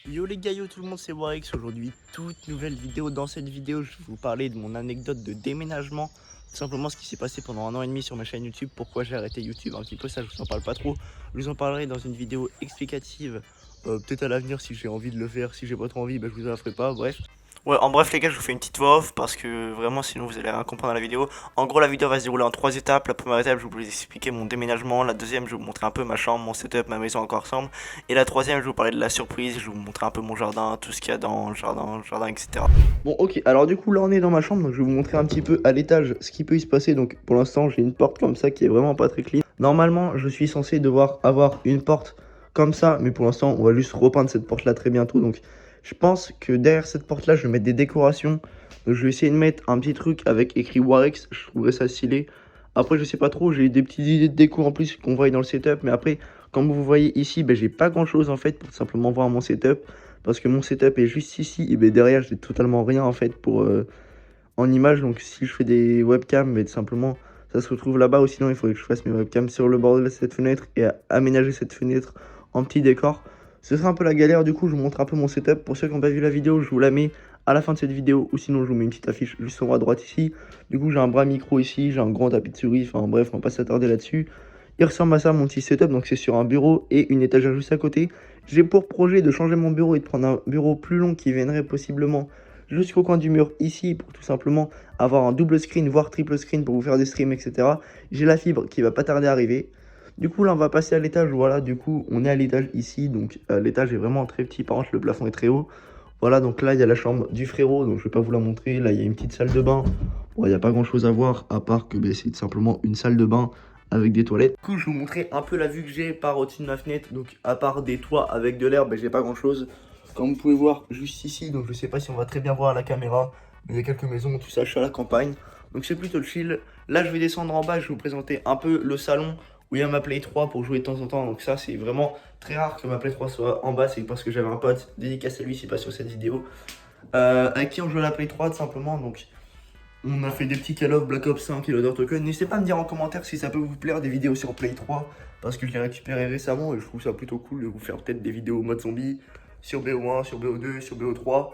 Yo les gars, yo tout le monde, c'est Warix. Aujourd'hui, toute nouvelle vidéo. Dans cette vidéo, je vais vous parler de mon anecdote de déménagement. Tout simplement ce qui s'est passé pendant 1 an et demi sur ma chaîne YouTube. Pourquoi j'ai arrêté YouTube un petit peu, ça je vous en parle pas trop. Je vous en parlerai dans une vidéo explicative. Peut-être à l'avenir si j'ai envie de le faire. Si j'ai pas trop envie, bah, je vous en ferai pas. Bref. Ouais, en bref les gars, je vous fais une petite voix off parce que vraiment sinon vous allez rien comprendre à la vidéo. En gros la vidéo va se dérouler en 3 étapes. La première étape, je vais vous expliquer mon déménagement. La deuxième, je vais vous montrer un peu ma chambre, mon setup, ma maison à quoi ressemble. Et la troisième, je vais vous parler de la surprise. Je vais vous montrer un peu mon jardin, tout ce qu'il y a dans le jardin, etc. Bon ok, alors du coup là on est dans ma chambre, donc je vais vous montrer un petit peu à l'étage ce qui peut y se passer. Donc pour l'instant j'ai une porte comme ça qui est vraiment pas très clean. Normalement je suis censé devoir avoir une porte comme ça, mais pour l'instant on va juste repeindre cette porte là très bientôt. Donc je pense que derrière cette porte là je vais mettre des décorations. Donc je vais essayer de mettre un petit truc avec écrit Warix, je trouverais ça stylé. Après je sais pas trop, j'ai des petites idées de déco en plus qu'on voit dans le setup, mais après comme vous voyez ici, ben, j'ai pas grand chose en fait pour simplement voir mon setup. Parce que mon setup est juste ici, et ben derrière j'ai totalement rien en fait pour en image. Donc si je fais des webcams, mais tout simplement ça se retrouve là-bas, ou sinon il faudrait que je fasse mes webcams sur le bord de cette fenêtre et aménager cette fenêtre en petit décor. Ce sera un peu la galère, du coup je vous montre un peu mon setup. Pour ceux qui n'ont pas vu la vidéo, je vous la mets à la fin de cette vidéo, ou sinon je vous mets une petite affiche juste en haut à droite ici. Du coup j'ai un bras micro ici, j'ai un grand tapis de souris, enfin bref on va pas s'attarder là-dessus. Il ressemble à ça mon petit setup, donc c'est sur un bureau et une étagère juste à côté. J'ai pour projet de changer mon bureau et de prendre un bureau plus long qui viendrait possiblement jusqu'au coin du mur ici pour tout simplement avoir un double screen voire triple screen pour vous faire des streams, etc. J'ai la fibre qui va pas tarder à arriver. Du coup là on va passer à l'étage. Voilà, du coup on est à l'étage ici, donc l'étage est vraiment très petit, par contre le plafond est très haut. Voilà, donc là il y a la chambre du frérot, donc je vais pas vous la montrer. Là il y a une petite salle de bain. Bon, il n'y a pas grand chose à voir à part que c'est tout simplement une salle de bain avec des toilettes. Du coup je vais vous montrer un peu la vue que j'ai par au-dessus de ma fenêtre. Donc à part des toits avec de l'herbe, j'ai pas grand chose. Comme vous pouvez voir juste ici, donc je sais pas si on va très bien voir à la caméra, mais il y a quelques maisons, tout ça, je suis à la campagne. Donc c'est plutôt chill. Là je vais descendre en bas, je vais vous présenter un peu le salon où il y a ma Play 3 pour jouer de temps en temps. Donc ça c'est vraiment très rare que ma Play 3 soit en bas, c'est parce que j'avais un pote, dédicace à lui, c'est pas sur cette vidéo, avec qui on joue à la Play 3 tout simplement. Donc on a fait des petits Call of Black Ops 5 et l'Other Token. N'hésitez pas à me dire en commentaire si ça peut vous plaire des vidéos sur Play 3, parce que je l'ai récupéré récemment et je trouve ça plutôt cool de vous faire peut-être des vidéos mode zombie sur BO1, sur BO2, sur BO3.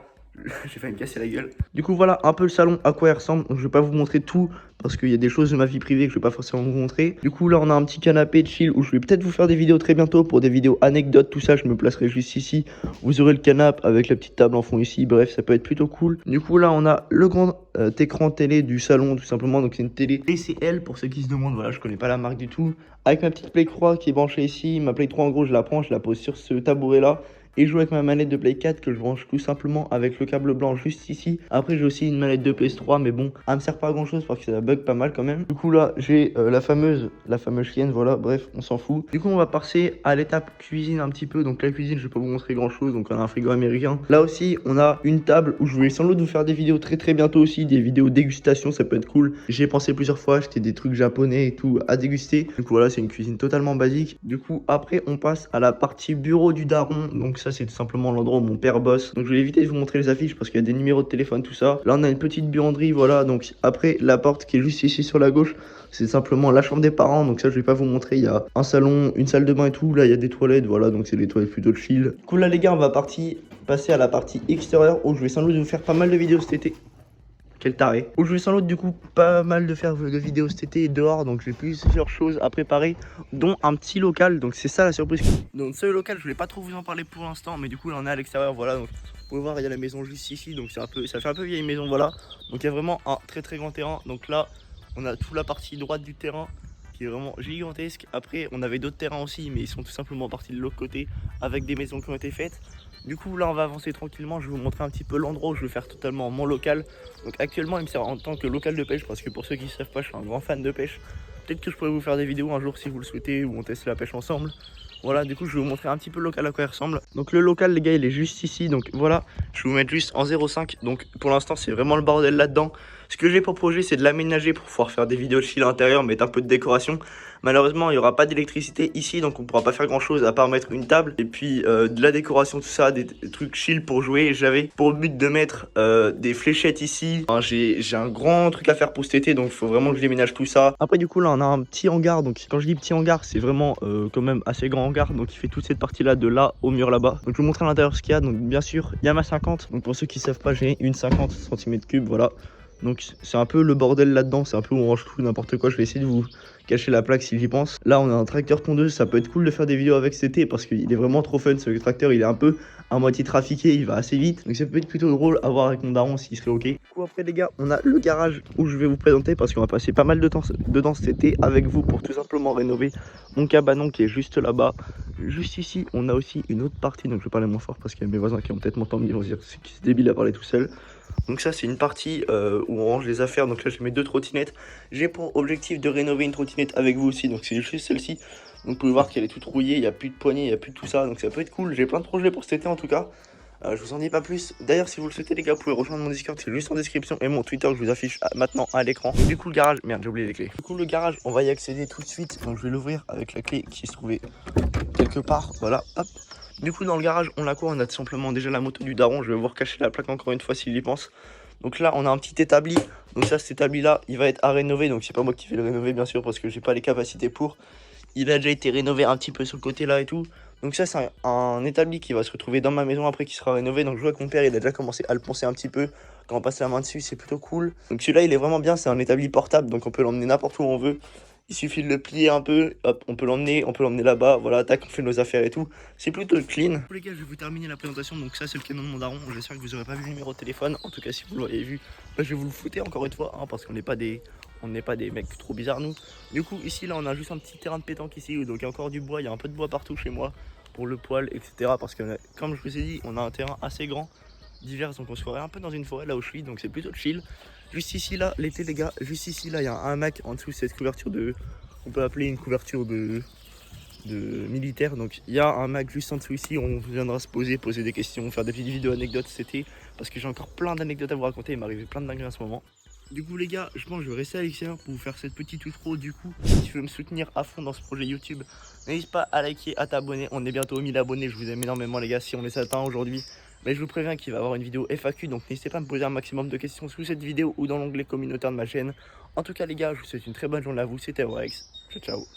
J'ai failli me casser la gueule. Du coup voilà un peu le salon à quoi il ressemble. Donc, je vais pas vous montrer tout parce qu'il y a des choses de ma vie privée que je vais pas forcément vous montrer. Du coup là on a un petit canapé de chill où je vais peut-être vous faire des vidéos très bientôt pour des vidéos anecdotes, tout ça. Je me placerai juste ici. Vous aurez le canapé avec la petite table en fond ici. Bref, ça peut être plutôt cool. Du coup là on a le grand écran télé du salon tout simplement. Donc c'est une télé TCL pour ceux qui se demandent. Voilà, je connais pas la marque du tout. Avec ma petite Play 3 qui est branchée ici. Ma Play 3 en gros je la prends, je la pose sur ce tabouret là et je joue avec ma manette de Play 4 que je branche tout simplement avec le câble blanc juste ici. Après j'ai aussi une manette de PS3, mais bon, elle me sert pas à grand chose parce que ça bug pas mal quand même. Du coup là j'ai la fameuse chienne, voilà, bref, on s'en fout. Du coup on va passer à l'étape cuisine un petit peu. Donc la cuisine je vais pas vous montrer grand chose, donc on a un frigo américain. Là aussi on a une table où je vais sans doute vous faire des vidéos très bientôt aussi, des vidéos dégustation, ça peut être cool. J'ai pensé plusieurs fois acheter des trucs japonais et tout à déguster. Du coup voilà, c'est une cuisine totalement basique. Du coup après on passe à la partie bureau du daron. Donc ça c'est tout simplement l'endroit où mon père bosse. Donc je vais éviter de vous montrer les affiches parce qu'il y a des numéros de téléphone, tout ça. Là on a une petite buanderie, voilà. Donc après la porte qui est juste ici sur la gauche, c'est simplement la chambre des parents. Donc ça je vais pas vous montrer, il y a un salon, une salle de bain et tout. Là il y a des toilettes, voilà, donc c'est des toilettes plutôt chill. Du coup là les gars on va passer à la partie extérieure où je vais sans doute vous faire pas mal de vidéos cet été. Quel taré. Où je vais sans doute du coup pas mal de faire de vidéos cet été dehors, donc j'ai plusieurs choses à préparer, dont un petit local, donc c'est ça la surprise. Donc ce local je voulais pas trop vous en parler pour l'instant, mais du coup là on est à l'extérieur, voilà, donc vous pouvez voir il y a la maison juste ici, donc c'est un peu, ça fait un peu vieille maison, voilà. Donc il y a vraiment un très grand terrain, donc là on a toute la partie droite du terrain qui est vraiment gigantesque. Après on avait d'autres terrains aussi, mais ils sont tout simplement partis de l'autre côté avec des maisons qui ont été faites. Du coup là on va avancer tranquillement, je vais vous montrer un petit peu l'endroit où je vais faire totalement mon local. Donc actuellement il me sert en tant que local de pêche parce que pour ceux qui ne savent pas je suis un grand fan de pêche. Peut-être que je pourrais vous faire des vidéos un jour si vous le souhaitez où on teste la pêche ensemble. Voilà, du coup je vais vous montrer un petit peu le local à quoi il ressemble. Donc le local les gars il est juste ici, donc voilà, je vais vous mettre juste en 0,5. Donc pour l'instant c'est vraiment le bordel là-dedans. Ce que j'ai pour projet, c'est de l'aménager pour pouvoir faire des vidéos de chill à l'intérieur, mettre un peu de décoration. Malheureusement, il n'y aura pas d'électricité ici, donc on pourra pas faire grand chose à part mettre une table et puis de la décoration, tout ça, des trucs chill pour jouer. J'avais pour but de mettre des fléchettes ici. Enfin, j'ai un grand truc à faire pour cet été, donc il faut vraiment que je déménage tout ça. Après, du coup, là, on a un petit hangar. Donc, quand je dis petit hangar, c'est vraiment quand même assez grand hangar. Donc, il fait toute cette partie-là de là au mur là-bas. Donc, je vais vous montrer à l'intérieur ce qu'il y a. Donc, bien sûr, il y a ma 50. Donc, pour ceux qui savent pas, j'ai une 50 cm3, voilà. Donc c'est un peu le bordel là-dedans, c'est un peu où on range tout n'importe quoi. Je vais essayer de vous cacher la plaque si j'y pense. Là on a un tracteur tondeuse, ça peut être cool de faire des vidéos avec cet été parce qu'il est vraiment trop fun. Ce tracteur il est un peu à moitié trafiqué, il va assez vite. Donc ça peut être plutôt drôle à voir avec mon daron s'il serait ok. Du coup après les gars, on a le garage où je vais vous présenter parce qu'on va passer pas mal de temps dedans cet été avec vous pour tout simplement rénover mon cabanon qui est juste là-bas. Juste ici on a aussi une autre partie, donc je vais parler moins fort parce qu'il y a mes voisins qui vont peut-être m'entendre, ils vont se dire c'est débile à parler tout seul. Donc ça c'est une partie où on range les affaires. Donc là j'ai mes deux trottinettes. J'ai pour objectif de rénover une trottinette avec vous aussi. Donc c'est juste celle-ci. Donc vous pouvez voir qu'elle est toute rouillée, il n'y a plus de poignée, il n'y a plus de tout ça. Donc ça peut être cool. J'ai plein de projets pour cet été en tout cas. Je vous en dis pas plus. D'ailleurs si vous le souhaitez les gars, vous pouvez rejoindre mon Discord, c'est juste en description. Et mon Twitter que je vous affiche maintenant à l'écran. Du coup le garage, merde j'ai oublié les clés. Du coup le garage on va y accéder tout de suite. Donc je vais l'ouvrir avec la clé qui se trouvait quelque part. Voilà, hop. Du coup dans le garage on a quoi? On a tout simplement déjà la moto du daron. Je vais vous recacher la plaque encore une fois s'il y pense. Donc là on a un petit établi. Donc ça cet établi là il va être à rénover. Donc c'est pas moi qui vais le rénover bien sûr parce que j'ai pas les capacités pour. Il a déjà été rénové un petit peu sur le côté là et tout. Donc ça c'est un établi qui va se retrouver dans ma maison après qui sera rénové. Donc je vois que mon père il a déjà commencé à le poncer un petit peu. Quand on passe la main dessus c'est plutôt cool. Donc celui-là il est vraiment bien, c'est un établi portable. Donc on peut l'emmener n'importe où on veut. Il suffit de le plier un peu, hop, on peut l'emmener là-bas, voilà, tac, on fait nos affaires et tout. C'est plutôt clean. Les gars, je vais vous terminer la présentation, donc ça c'est le canon de mon daron. J'espère que vous n'aurez pas vu le numéro de téléphone. En tout cas, si vous l'auriez vu, bah, je vais vous le fouter encore une fois, hein, parce qu'on n'est pas des mecs trop bizarres nous. Du coup, ici, là, on a juste un petit terrain de pétanque ici, donc il y a encore du bois, il y a un peu de bois partout chez moi, pour le poêle, etc. Parce que, comme je vous ai dit, on a un terrain assez grand, divers, donc on se ferait un peu dans une forêt là où je suis, donc c'est plutôt chill. Juste ici, là, l'été, les gars, juste ici, là, il y a un hamac en dessous, cette couverture de... On peut appeler une couverture de militaire. Donc il y a un hamac juste en dessous ici. On viendra se poser des questions, faire des petites vidéos anecdotes cet été. Parce que j'ai encore plein d'anecdotes à vous raconter. Il m'est arrivé plein de dingueries en ce moment. Du coup les gars, je pense que je vais rester à l'extérieur pour vous faire cette petite outro. Du coup, si tu veux me soutenir à fond dans ce projet YouTube, n'hésite pas à liker, à t'abonner. On est bientôt aux 1000 abonnés. Je vous aime énormément les gars si on les atteint aujourd'hui. Mais je vous préviens qu'il va y avoir une vidéo FAQ, donc n'hésitez pas à me poser un maximum de questions sous cette vidéo ou dans l'onglet communautaire de ma chaîne. En tout cas les gars, je vous souhaite une très bonne journée à vous, c'était Rex. Ciao ciao.